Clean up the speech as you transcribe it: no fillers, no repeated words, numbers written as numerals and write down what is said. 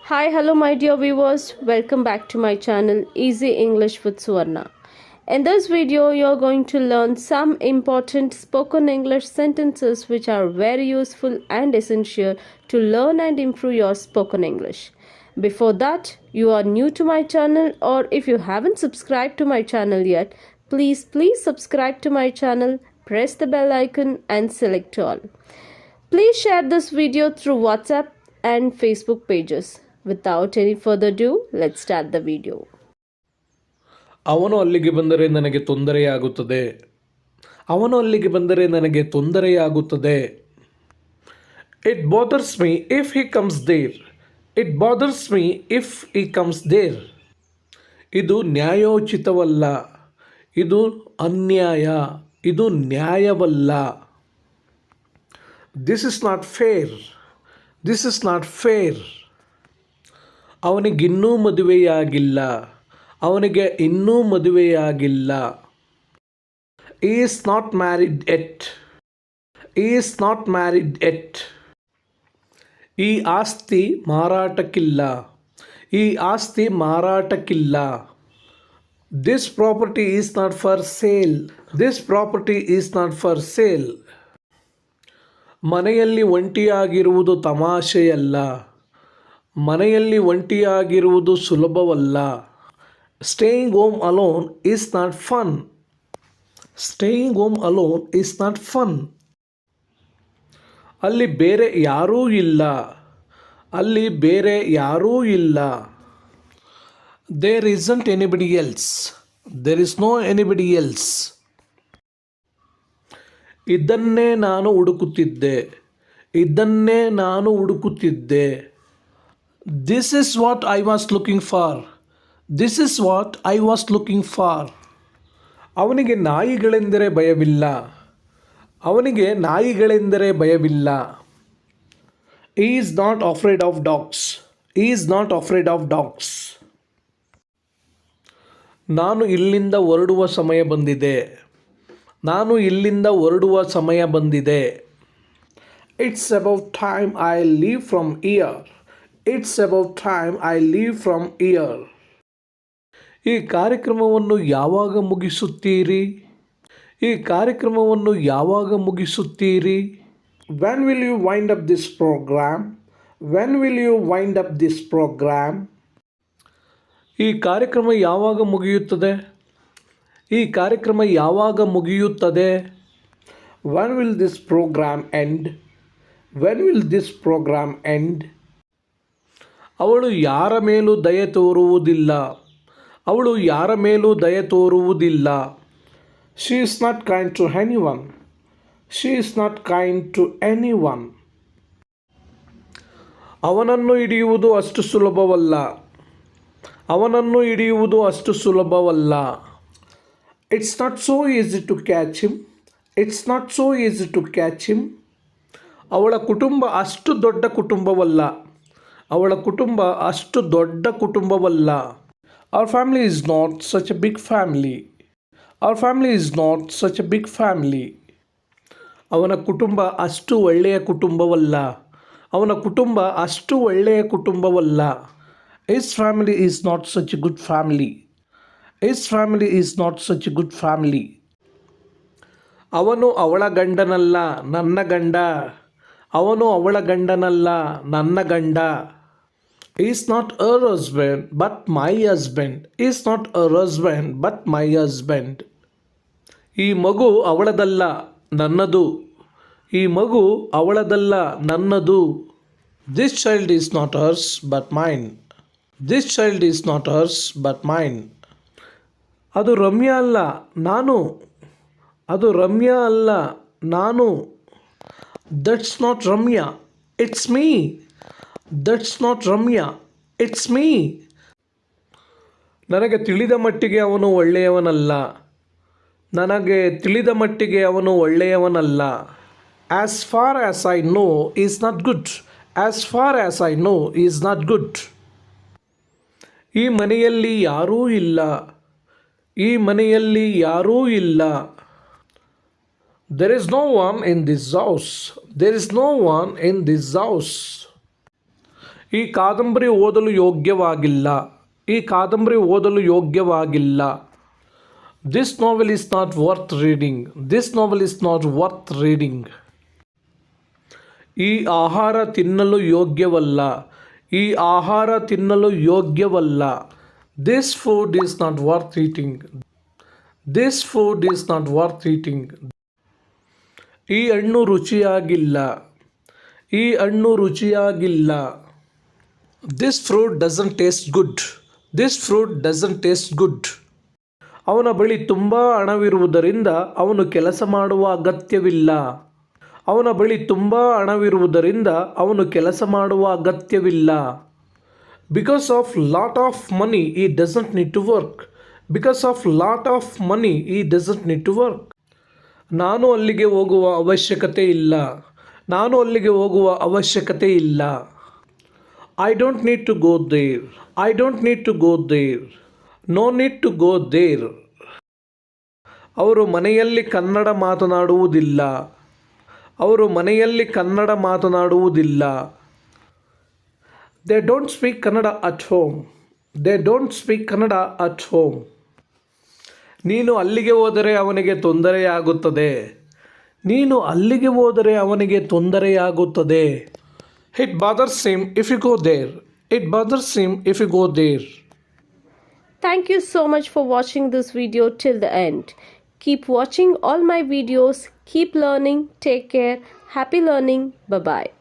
Hi, hello, my dear viewers. Welcome back to my channel Easy English with Suvarna. In this video, you're going to learn some important spoken English sentences which are very useful and essential to learn and improve your spoken English. Before that, you are new to my channel or if you haven't subscribed to my channel yet, please subscribe to my channel, press the bell icon and select all. Please share this video through WhatsApp and Facebook pages. Without any further ado, let's start the video. ಅವನು ಅಲ್ಲಿಗೆ ಬಂದರೆ ನನಗೆ ತೊಂದರೆಯಾಗುತ್ತದೆ. ಅವನು ಅಲ್ಲಿಗೆ ಬಂದರೆ ನನಗೆ ತೊಂದರೆಯಾಗುತ್ತದೆ. It bothers me if he comes there. It bothers me if he comes there. ಇದು ನ್ಯಾಯೋಚಿತವಲ್ಲ. ಇದು ಅನ್ಯಾಯ. ಇದು ನ್ಯಾಯವಲ್ಲ. This is not fair. This is not fair. ಅವನಿಗಿನ್ನೂ ಮದುವೆಯಾಗಿಲ್ಲ. ಅವನಿಗೆ ಇನ್ನೂ ಮದುವೆಯಾಗಿಲ್ಲ. He is not married yet. He is not married yet. ಈ ಆಸ್ತಿ ಮಾರಾಟಕ್ಕಿಲ್ಲ. ಈ ಆಸ್ತಿ ಮಾರಾಟಕ್ಕಿಲ್ಲ. This property is not for sale. This property is not for sale. ಮನೆಯಲ್ಲಿ ಒಂಟಿಯಾಗಿರುವುದು ತಮಾಷೆಯಲ್ಲ. ಮನೆಯಲ್ಲಿ ಒಂಟಿಯಾಗಿರುವುದು ಸುಲಭವಲ್ಲ. Staying home alone is not fun. Staying home alone is not fun. ಅಲ್ಲಿ ಬೇರೆ ಯಾರೂ ಇಲ್ಲ. ಅಲ್ಲಿ ಬೇರೆ ಯಾರೂ ಇಲ್ಲ. There isn't anybody else. There is no anybody else. ಇದನ್ನೇ ನಾನು ಹುಡುಕುತ್ತಿದ್ದೆ. ಇದನ್ನೇ ನಾನು ಹುಡುಕುತ್ತಿದ್ದೆ. This is what I was looking for. This is what I was looking for. ಅವನಿಗೆ ನಾಯಿಗಳೆಂದರೆ ಭಯವಿಲ್ಲ. ಅವನಿಗೆ ನಾಯಿಗಳೆಂದರೆ ಭಯವಿಲ್ಲ. He is not afraid of dogs. He is not afraid of dogs. ನಾನು ಇಲ್ಲಿಂದ ಹೊರಡುವ ಸಮಯ ಬಂದಿದೆ. ನಾನು ಇಲ್ಲಿಂದ ಹೊರಡುವ ಸಮಯ ಬಂದಿದೆ. It's about time I leave from here. It's about time I leave from here. ಈ ಕಾರ್ಯಕ್ರಮವನ್ನು ಯಾವಾಗ ಮುಗಿಸುತ್ತೀರಿ? ಈ ಕಾರ್ಯಕ್ರಮವನ್ನು ಯಾವಾಗ ಮುಗಿಸುತ್ತೀರಿ? When will you wind up this program? When will you wind up this program? ಈ ಕಾರ್ಯಕ್ರಮ ಯಾವಾಗ ಮುಗಿಯುತ್ತದೆ? ಈ ಕಾರ್ಯಕ್ರಮ ಯಾವಾಗ ಮುಗಿಯುತ್ತದೆ? When will this program end? When will this program end? ಅವಳು ಯಾರ ಮೇಲೂ ದಯೆ ತೋರುವುದಿಲ್ಲ. ಅವಳು ಯಾರ ಮೇಲೂ ದಯೆ ತೋರುವುದಿಲ್ಲ. She is not kind to anyone. She is not kind to anyone. ಅವನನ್ನು ಹಿಡಿಯುವುದು ಅಷ್ಟು ಸುಲಭವಲ್ಲ. ಅವನನ್ನು ಹಿಡಿಯುವುದು ಅಷ್ಟು ಸುಲಭವಲ್ಲ. It's not so easy to catch him. It's not so easy to catch him. ಅವಳ ಕುಟುಂಬ ಅಷ್ಟು ದೊಡ್ಡ ಕುಟುಂಬವಲ್ಲ. ಅವಳ ಕುಟುಂಬ ಅಷ್ಟು ದೊಡ್ಡ ಕುಟುಂಬವಲ್ಲ. Our family is not such a big family. Our family is not such a big family. ಅವನ ಕುಟುಂಬ ಅಷ್ಟು ಒಳ್ಳೆಯ ಕುಟುಂಬವಲ್ಲ. ಅವನ ಕುಟುಂಬ ಅಷ್ಟು ಒಳ್ಳೆಯ ಕುಟುಂಬವಲ್ಲ. His family is not such a good family. His family is not such a good family. ಅವನು ಅವಳ ಗಂಡನಲ್ಲ, ನನ್ನ ಗಂಡ. ಅವನು ಅವಳ ಗಂಡನಲ್ಲ, ನನ್ನ ಗಂಡ. He is not her husband, but my husband. He is not her husband, but my husband. ಈ ಮಗು ಅವಳದಲ್ಲ, ನನ್ನದು. ಈ ಮಗು ಅವಳದಲ್ಲ, ನನ್ನದು. This child is not hers, but mine. This child is not hers, but mine. ಅದು ರಮ್ಯಾ ಅಲ್ಲ, ನಾನು. ಅದು ರಮ್ಯಾ ಅಲ್ಲ, ನಾನು. That's not Ramya. It's me. That's not Ramya. It's me. ನನಗೆ ತಿಳಿದ ಮಟ್ಟಿಗೆ ಅವನು ಒಳ್ಳೆಯವನಲ್ಲ. ನನಗೆ ತಿಳಿದ ಮಟ್ಟಿಗೆ ಅವನು ಒಳ್ಳೆಯವನಲ್ಲ. As far as I know, he is not good. As far as I know, he is not good. ಈ ಮನೆಯಲ್ಲಿ ಯಾರೂ ಇಲ್ಲ. ಈ ಮನೆಯಲ್ಲಿ ಯಾರೂ ಇಲ್ಲ. There is no one in this house. There is no one in this house. ಈ ಕಾದಂಬರಿ ಓದಲು ಯೋಗ್ಯವಾಗಿಲ್ಲ. ಈ ಕಾದಂಬರಿ ಓದಲು ಯೋಗ್ಯವಾಗಿಲ್ಲ. This novel is not worth reading. This novel is not worth reading. ಈ ಆಹಾರ ತಿನ್ನಲು ಯೋಗ್ಯವಲ್ಲ. ಈ ಆಹಾರ ತಿನ್ನಲು ಯೋಗ್ಯವಲ್ಲ. This food is not worth eating. This food is not worth eating. ಈ ಹಣ್ಣು ರುಚಿಯಾಗಿಲ್ಲ. ಈ ಹಣ್ಣು ರುಚಿಯಾಗಿಲ್ಲ. This fruit doesn't taste good. This fruit doesn't taste good. ಅವನ ಬಳಿ ತುಂಬ ಹಣವಿರುವುದರಿಂದ ಅವನು ಕೆಲಸ ಮಾಡುವ ಅಗತ್ಯವಿಲ್ಲ. ಅವನ ಬಳಿ ತುಂಬ ಹಣವಿರುವುದರಿಂದ ಅವನು ಕೆಲಸ ಮಾಡುವ ಅಗತ್ಯವಿಲ್ಲ. Because of lot of money he doesn't need to work. Because of lot of money he doesn't need to work. ನಾನು ಅಲ್ಲಿಗೆ ಹೋಗುವ ಅವಶ್ಯಕತೆ ಇಲ್ಲ. ನಾನು ಅಲ್ಲಿಗೆ ಹೋಗುವ ಅವಶ್ಯಕತೆ ಇಲ್ಲ. I don't need to go there. I don't need to go there. No need to go there. ಅವರು ಮನೆಯಲ್ಲಿ ಕನ್ನಡ ಮಾತನಾಡುವುದಿಲ್ಲ. ಅವರು ಮನೆಯಲ್ಲಿ ಕನ್ನಡ ಮಾತನಾಡುವುದಿಲ್ಲ. They don't speak Kannada at home. They don't speak Kannada at home. ನೀನು ಅಲ್ಲಿಗೆ ಹೋದರೆ ಅವನಿಗೆ ತೊಂದರೆಯಾಗುತ್ತದೆ. ನೀನು ಅಲ್ಲಿಗೆ ಹೋದರೆ ಅವನಿಗೆ ತೊಂದರೆಯಾಗುತ್ತದೆ. It bothers him if you go there. It bothers him if you go there. Thank you so much for watching this video till the end. Keep watching all my videos. Keep learning. Take care. Happy learning. Bye-bye.